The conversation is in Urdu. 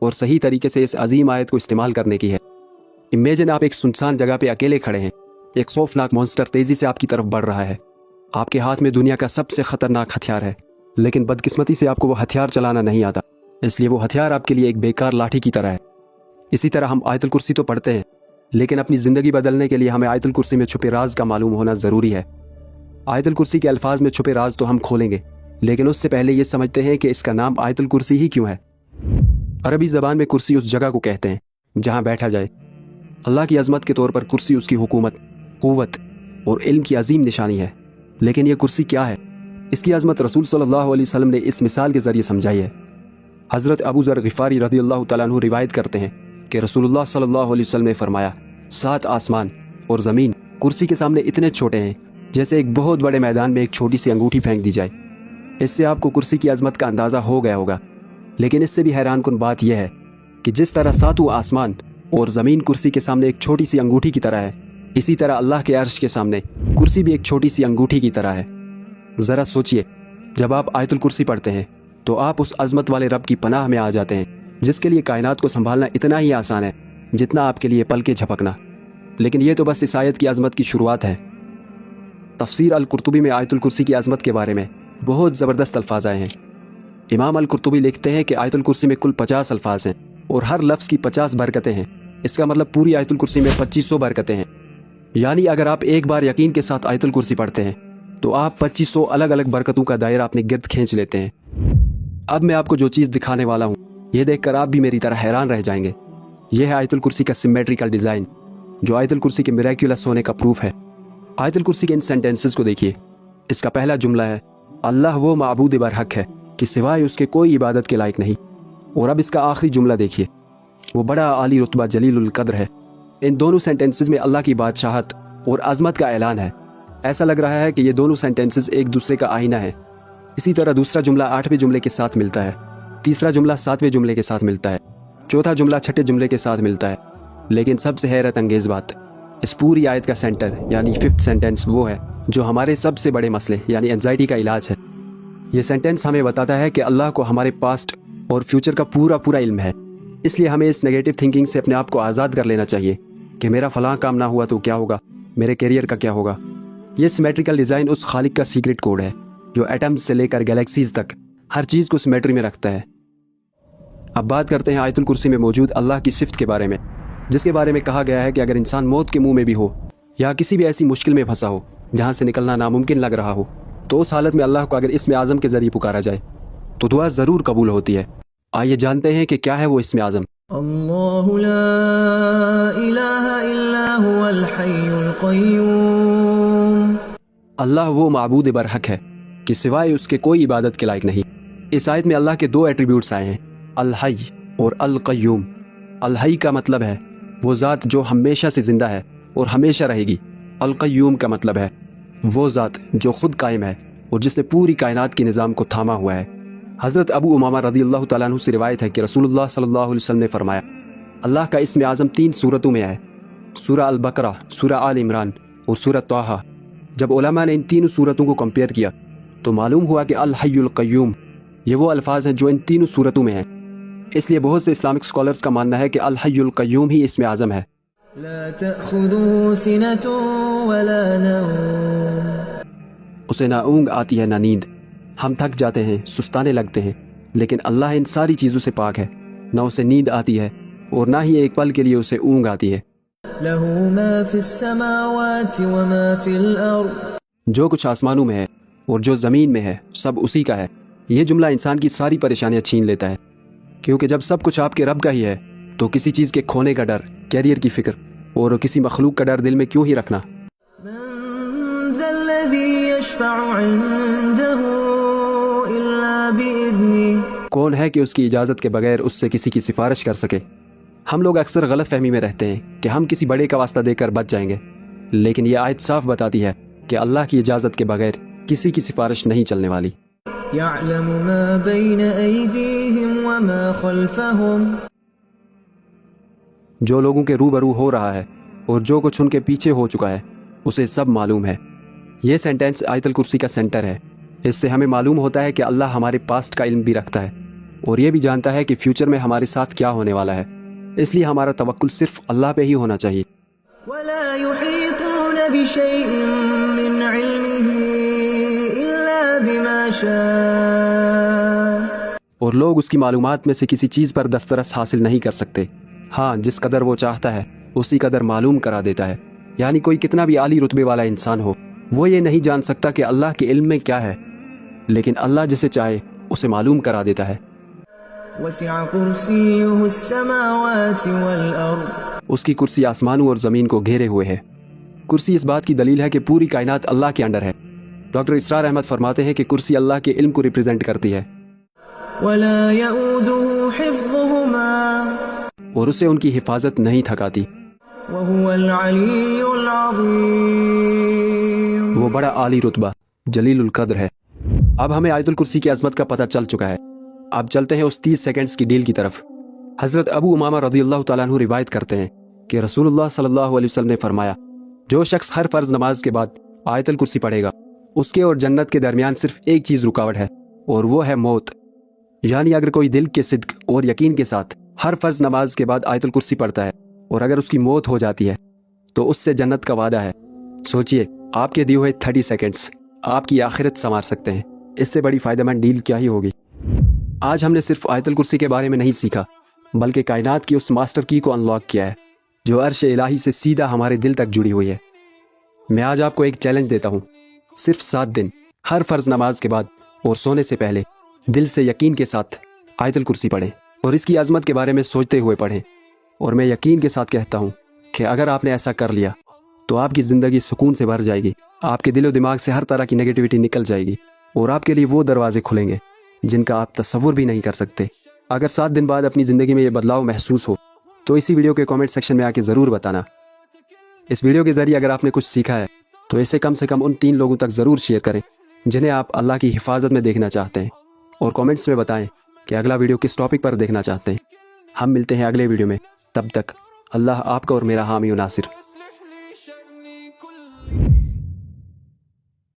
اور صحیح طریقے سے اس عظیم آیت کو استعمال کرنے کی ہے۔ امیجن آپ ایک سنسان جگہ پہ اکیلے کھڑے ہیں، ایک خوفناک مونسٹر تیزی سے آپ کی طرف بڑھ رہا ہے، آپ کے ہاتھ میں دنیا کا سب سے خطرناک ہتھیار ہے، لیکن بدقسمتی سے آپ کو وہ ہتھیار چلانا نہیں آتا، اس لیے وہ ہتھیار آپ کے لیے ایک بیکار لاٹھی کی طرح ہے۔ اسی طرح ہم آیت الکرسی تو پڑھتے ہیں، لیکن اپنی زندگی بدلنے کے لیے ہمیں آیت الکرسی میں چھپے راز کا معلوم ہونا ضروری ہے۔ آیت الکرسی کے الفاظ میں چھپے راز تو ہم کھولیں گے، لیکن اس سے پہلے یہ سمجھتے ہیں کہ اس کا نام آیت الکرسی ہی کیوں ہے۔ عربی زبان میں کرسی اس جگہ کو کہتے ہیں جہاں بیٹھا جائے۔ اللہ کی عظمت کے طور پر کرسی اس کی حکومت، قوت اور علم کی عظیم نشانی ہے۔ لیکن یہ کرسی کیا ہے؟ اس کی عظمت رسول صلی اللہ علیہ وسلم نے اس مثال کے ذریعے سمجھائی ہے۔ حضرت ابو ذر غفاری رضی اللہ تعالیٰ عنہ روایت کرتے ہیں کہ رسول اللہ صلی اللہ علیہ وسلم نے فرمایا، 7 آسمان اور زمین کرسی کے سامنے اتنے چھوٹے ہیں جیسے ایک بہت بڑے میدان میں ایک چھوٹی سی انگوٹھی پھینک دی جائے۔ اس سے آپ کو کرسی کی عظمت کا اندازہ ہو گیا ہوگا، لیکن اس سے بھی حیران کن بات یہ ہے کہ جس طرح 7 آسمان اور زمین کرسی کے سامنے ایک چھوٹی سی انگوٹھی کی طرح ہے، اسی طرح اللہ کے عرش کے سامنے کرسی بھی ایک چھوٹی سی انگوٹھی کی طرح ہے۔ ذرا سوچئے، جب آپ آیت الکرسی پڑھتے ہیں تو آپ اس عظمت والے رب کی پناہ میں آ جاتے ہیں جس کے لیے کائنات کو سنبھالنا اتنا ہی آسان ہے جتنا آپ کے لیے پل کے جھپکنا۔ لیکن یہ تو بس اس آیت کی عظمت کی شروعات ہے۔ تفسیر القرطبی میں آیت الکرسی کی عظمت کے بارے میں بہت زبردست الفاظ آئے ہیں۔ امام القرطبی لکھتے ہیں کہ آیت الکرسی میں کل 50 الفاظ ہیں اور ہر لفظ کی 50 برکتیں ہیں۔ اس کا مطلب پوری آیت الکرسی میں 2500 برکتیں ہیں۔ یعنی اگر آپ ایک بار یقین کے ساتھ آیت الکرسی پڑھتے ہیں تو آپ 2500 الگ الگ برکتوں کا دائرہ اپنے گرد کھینچ لیتے ہیں۔ اب میں آپ کو جو چیز دکھانے والا ہوں، یہ دیکھ کر آپ بھی میری طرح حیران رہ جائیں گے۔ یہ ہے آیت الکرسی کا سیمیٹریکل ڈیزائن، جو آیت الکرسی کے میریکولس ہونے کا پروف ہے۔ آیت الکرسی کے ان سینٹنسز کو دیکھیے۔ اس کا پہلا جملہ ہے، اللہ وہ معبود برحق ہے کہ سوائے اس کے کوئی عبادت کے لائق نہیں۔ اور اب اس کا آخری جملہ دیکھیے، وہ بڑا عالی رتبہ جلیل القدر ہے۔ ان دونوں سینٹنسز میں اللہ کی بادشاہت اور عظمت کا اعلان ہے۔ ایسا لگ رہا ہے کہ یہ دونوں سینٹنسز ایک دوسرے کا آئینہ ہے۔ اسی طرح دوسرا جملہ 8ویں جملے کے ساتھ ملتا ہے، تیسرا جملہ 7ویں جملے کے ساتھ ملتا ہے، چوتھا جملہ 6ٹھے جملے کے ساتھ ملتا ہے۔ لیکن سب سے حیرت انگیز بات، اس پوری آیت کا سینٹر یعنی 5th سینٹنس وہ ہے جو ہمارے سب سے بڑے مسئلے یعنی اینزائٹی کا علاج ہے۔ یہ سینٹنس ہمیں بتاتا ہے کہ اللہ کو ہمارے پاسٹ اور فیوچر کا پورا علم ہے۔ اس لیے ہمیں اس نیگیٹو تھنکنگ سے اپنے آپ کو آزاد کر لینا چاہیے کہ میرا فلاں کام نہ ہوا تو کیا ہوگا، میرے کیریئر کا کیا ہوگا۔ یہ سیمیٹریکل ڈیزائن اس خالق کا سیکرٹ کوڈ ہے جو ایٹمز سے لے کر گیلیکسیز تک ہر چیز کو سیمیٹری میں رکھتا ہے۔ اب بات کرتے ہیں آیت الکرسی میں موجود اللہ کی صفت کے بارے میں، جس کے بارے میں کہا گیا ہے کہ اگر انسان موت کے منہ میں بھی ہو یا کسی بھی ایسی مشکل میں پھنسا ہو جہاں سے نکلنا ناممکن لگ رہا ہو، تو اس حالت میں اللہ کو اگر اسم اعظم کے ذریعے پکارا جائے تو دعا ضرور قبول ہوتی ہے۔ آئیے جانتے ہیں کہ کیا ہے وہ اسم اعظم۔ اللہ لا الہ الا هو الحی القیوم۔ اللہ وہ معبود برحق ہے کہ سوائے اس کے کوئی عبادت کے لائق نہیں۔ اس آیت میں اللہ کے 2 ایٹریبیوٹس آئے ہیں، الحی اور القیوم۔ الحی کا مطلب ہے وہ ذات جو ہمیشہ سے زندہ ہے اور ہمیشہ رہے گی۔ القیوم کا مطلب ہے وہ ذات جو خود قائم ہے اور جس نے پوری کائنات کے نظام کو تھاما ہوا ہے۔ حضرت ابو امامہ رضی اللہ تعالیٰ عنہ سے روایت ہے کہ رسول اللہ صلی اللہ علیہ وسلم نے فرمایا، اللہ کا اسم اعظم 3 صورتوں میں ہے، سورہ البقرہ، سورہ آل عمران اور سورہ طٰہٰ۔ جب علماء نے ان تینوں صورتوں کو کمپیئر کیا تو معلوم ہوا کہ الحی القیوم یہ وہ الفاظ ہیں جو ان تینوں صورتوں میں ہیں۔ اس لیے بہت سے اسلامک اسکالرز کا ماننا ہے کہ الحی القیوم ہی اسم اعظم ہے۔ لا تأخذه سنة ولا نوم۔ اسے نہ اونگ آتی ہے نہ نیند۔ ہم تھک جاتے ہیں، سستانے لگتے ہیں، لیکن اللہ ان ساری چیزوں سے پاک ہے۔ نہ اسے نیند آتی ہے اور نہ ہی ایک پل کے لیے اسے اونگ آتی ہے۔ له ما في السماوات وما في الأرض۔ جو کچھ آسمانوں میں ہے اور جو زمین میں ہے سب اسی کا ہے۔ یہ جملہ انسان کی ساری پریشانیاں چھین لیتا ہے، کیونکہ جب سب کچھ آپ کے رب کا ہی ہے تو کسی چیز کے کھونے کا ڈر، کیریئر کی فکر اور کسی مخلوق کا ڈر دل میں کیوں ہی رکھنا۔ من ذا الذي يشفع عنده إلا بإذنه۔ کون ہے کہ اس کی اجازت کے بغیر اس سے کسی کی سفارش کر سکے؟ ہم لوگ اکثر غلط فہمی میں رہتے ہیں کہ ہم کسی بڑے کا واسطہ دے کر بچ جائیں گے، لیکن یہ آیت صاف بتاتی ہے کہ اللہ کی اجازت کے بغیر کسی کی سفارش نہیں چلنے والی۔ يعلم ما بين أيديهم وما خلفهم۔ جو لوگوں کے روبرو ہو رہا ہے اور جو کچھ ان کے پیچھے ہو چکا ہے اسے سب معلوم ہے۔ یہ سینٹنس آیت الکرسی کا سینٹر ہے۔ اس سے ہمیں معلوم ہوتا ہے کہ اللہ ہمارے پاسٹ کا علم بھی رکھتا ہے اور یہ بھی جانتا ہے کہ فیوچر میں ہمارے ساتھ کیا ہونے والا ہے، اس لیے ہمارا توکل صرف اللہ پہ ہی ہونا چاہیے۔ ولا يحيطون بشيء من علمه إلا بما شاء۔ اور لوگ اس کی معلومات میں سے کسی چیز پر دسترس حاصل نہیں کر سکتے، ہاں جس قدر وہ چاہتا ہے اسی قدر معلوم کرا دیتا ہے۔ یعنی کوئی کتنا بھی عالی رتبے والا انسان ہو، وہ یہ نہیں جان سکتا کہ اللہ کے علم میں کیا ہے، لیکن اللہ جسے چاہے اسے معلوم کرا دیتا ہے۔ وسع كرسيه السماوات والأرض۔ اس کی کرسی آسمانوں اور زمین کو گھیرے ہوئے ہے۔ کرسی اس بات کی دلیل ہے کہ پوری کائنات اللہ کے انڈر ہے۔ ڈاکٹر اسرار احمد فرماتے ہیں کہ کرسی اللہ کے علم کو ریپرزینٹ کرتی ہے، ولا يؤوده حفظهما۔ اور اسے ان کی حفاظت نہیں تھکاتی۔ وهو العلي العظيم۔ وہ بڑا عالی رتبہ جلیل القدر ہے۔ اب ہمیں آیت الکرسی کی عظمت کا پتہ چل چکا ہے۔ اب چلتے ہیں اس 30 سیکنڈز کی ڈیل کی طرف۔ حضرت ابو امامہ رضی اللہ تعالیٰ عنہ روایت کرتے ہیں کہ رسول اللہ صلی اللہ علیہ وسلم نے فرمایا، جو شخص ہر فرض نماز کے بعد آیت الکرسی پڑھے گا، اس کے اور جنت کے درمیان صرف ایک چیز رکاوٹ ہے، اور وہ ہے موت۔ یعنی اگر کوئی دل کے صدق اور یقین کے ساتھ ہر فرض نماز کے بعد آیت الکرسی پڑھتا ہے اور اگر اس کی موت ہو جاتی ہے تو اس سے جنت کا وعدہ ہے۔ سوچئے، آپ کے دیے ہوئے 30 سیکنڈز آپ کی آخرت سنوار سکتے ہیں۔ اس سے بڑی فائدہ مند ڈیل کیا ہی ہوگی۔ آج ہم نے صرف آیت الکرسی کے بارے میں نہیں سیکھا، بلکہ کائنات کی اس ماسٹر کی کو انلاک کیا ہے جو عرش الہی سے سیدھا ہمارے دل تک جڑی ہوئی ہے۔ میں آج آپ کو ایک چیلنج دیتا ہوں، صرف 7 دن ہر فرض نماز کے بعد اور سونے سے پہلے دل سے یقین کے ساتھ آیت الکرسی پڑھیں اور اس کی عظمت کے بارے میں سوچتے ہوئے پڑھیں۔ اور میں یقین کے ساتھ کہتا ہوں کہ اگر آپ نے ایسا کر لیا تو آپ کی زندگی سکون سے بھر جائے گی، آپ کے دل و دماغ سے ہر طرح کی نگیٹیوٹی نکل جائے گی، اور آپ کے لیے وہ دروازے کھلیں گے جن کا آپ تصور بھی نہیں کر سکتے۔ اگر 7 دن بعد اپنی زندگی میں یہ بدلاؤ محسوس ہو تو اسی ویڈیو کے کامنٹ سیکشن میں آ کے ضرور بتانا۔ اس ویڈیو کے ذریعے اگر آپ نے کچھ سیکھا ہے تو اسے کم سے کم ان 3 لوگوں تک ضرور شیئر کریں جنہیں آپ اللہ کی حفاظت میں دیکھنا چاہتے ہیں، اور کامنٹس میں بتائیں کہ اگلا ویڈیو کس ٹاپک پر دیکھنا چاہتے ہیں۔ ہم ملتے ہیں اگلے ویڈیو میں، تب تک اللہ آپ کا اور میرا حامی و ناصر۔